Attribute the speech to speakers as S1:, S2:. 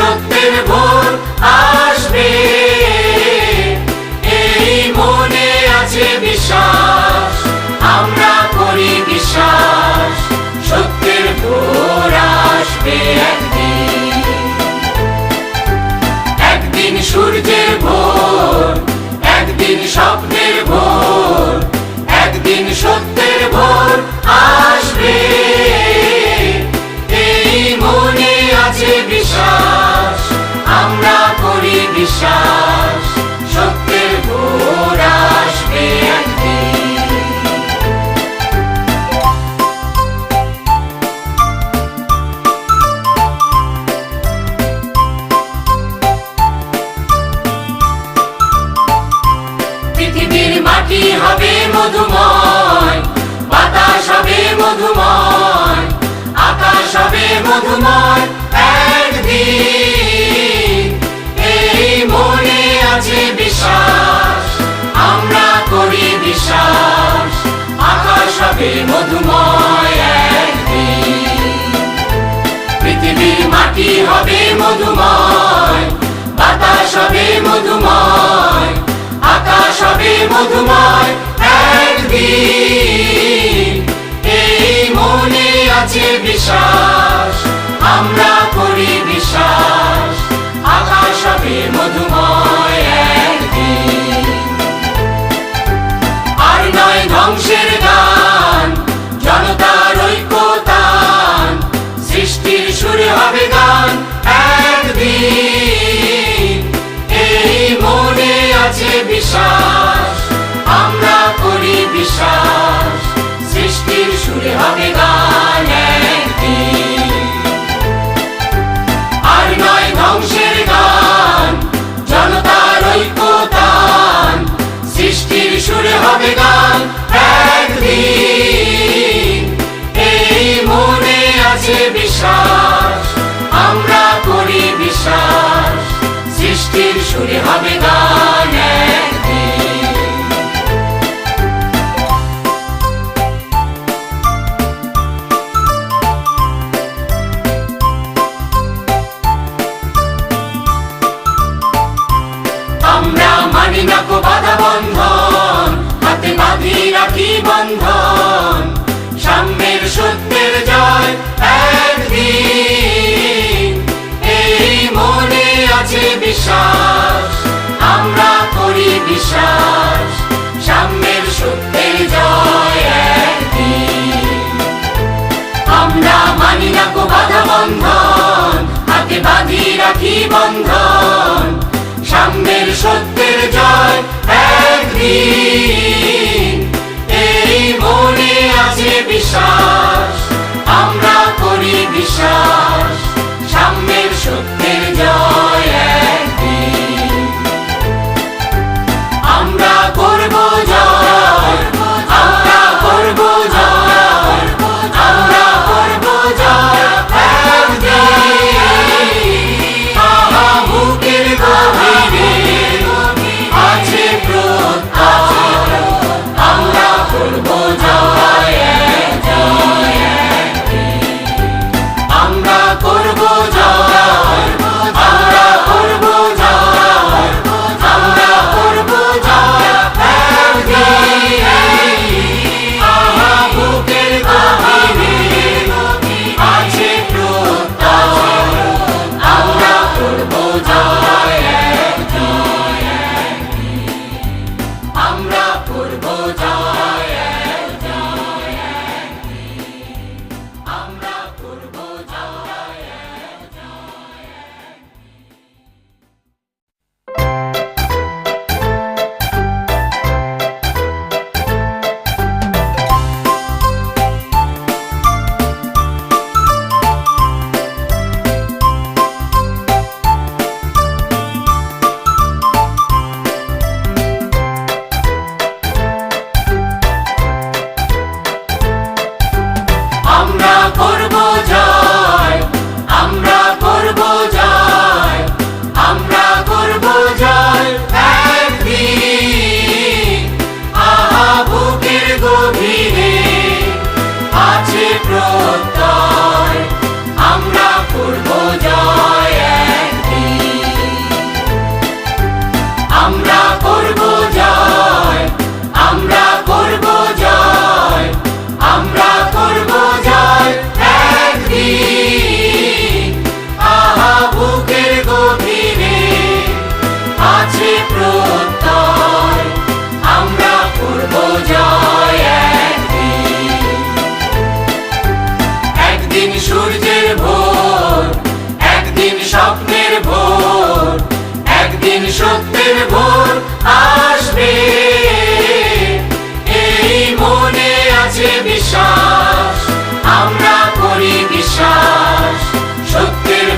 S1: সত্যের ভোর আসবে, এই মনে আছে বিশ্বাস, আমরা করি বিশ্বাস। সত্যের ভোর আসবে একদিন, একদিন সূর্যের ভোর, একদিন স্বপ্নের ভোর, একদিন সত্যের ভোর আসবে, এই মনে আছে বিশ্বাস, আমরা করি বিশ্বাস। সত্যের ভোর আসবে একদিন। পৃথিবীর মাটি হবে মধুময়, বাতাস হবে মধুময়, আকাশ হবে মধুময় একদিন, এই মনে আছে বিশ্বাস, আমরা করি বিশ্বাস। আকাশ হবে মধুময় একদিন, পৃথিবীর মাটি হবে মধুময়, বাতাস হবে মধুময়, আকাশ হবে মধুময় একদিন, এই মনে আছে বিশ্বাস, আমরা করি বিশ্বাস। আকাশ হবে মধুময় একদিন। আর নয় ধ্বংসের গান, জনতার ঐক্যতান, সৃষ্টির সুরে হবে গান একদিন, এই মনে আছে বিশ্বাস, আমরা করি বিশ্বাস। সৃষ্টির সুরে হবে গান একদিন। আর নয় ধ্বংসের গান, জনতার ঐক্যতান, সৃষ্টির সুরে হবে গান একদিন, এই মনে আছে বিশ্বাস, আমরা করি বিশ্বাস। সৃষ্টির সুরে হবে গান একদিন। আমরা মানি না কো বাধা বন্ধন, হাতে বাঁধি রাখি বন্ধন, সাম্যের সত্যের জয় একদিন, এই মনে আছে বিশ্বাস, আমরা করি বিশ্বাস। সাম্যের সত্যের জয় একদিন। আমরা মানি না কো বাধা বন্ধন, হাতে বাঁধি রাখি বন্ধন, সাম্যের সত্যের জয় একদিন, এই মনে আছে বিশ্বাস, আমরা করি বিশ্বাস। সাম্যের সত্যের জয় একদিন। আমরা করব জয়, আমরা করব জয়, আমরা করব জয় একদিন। বুকের গভীরে আছে প্রত্যয়, আমরা করব জয় একদিন। আমরা আসবে, এই মনে আছে বিশ্বাস, আমরা করি বিশ্বাস, সত্যের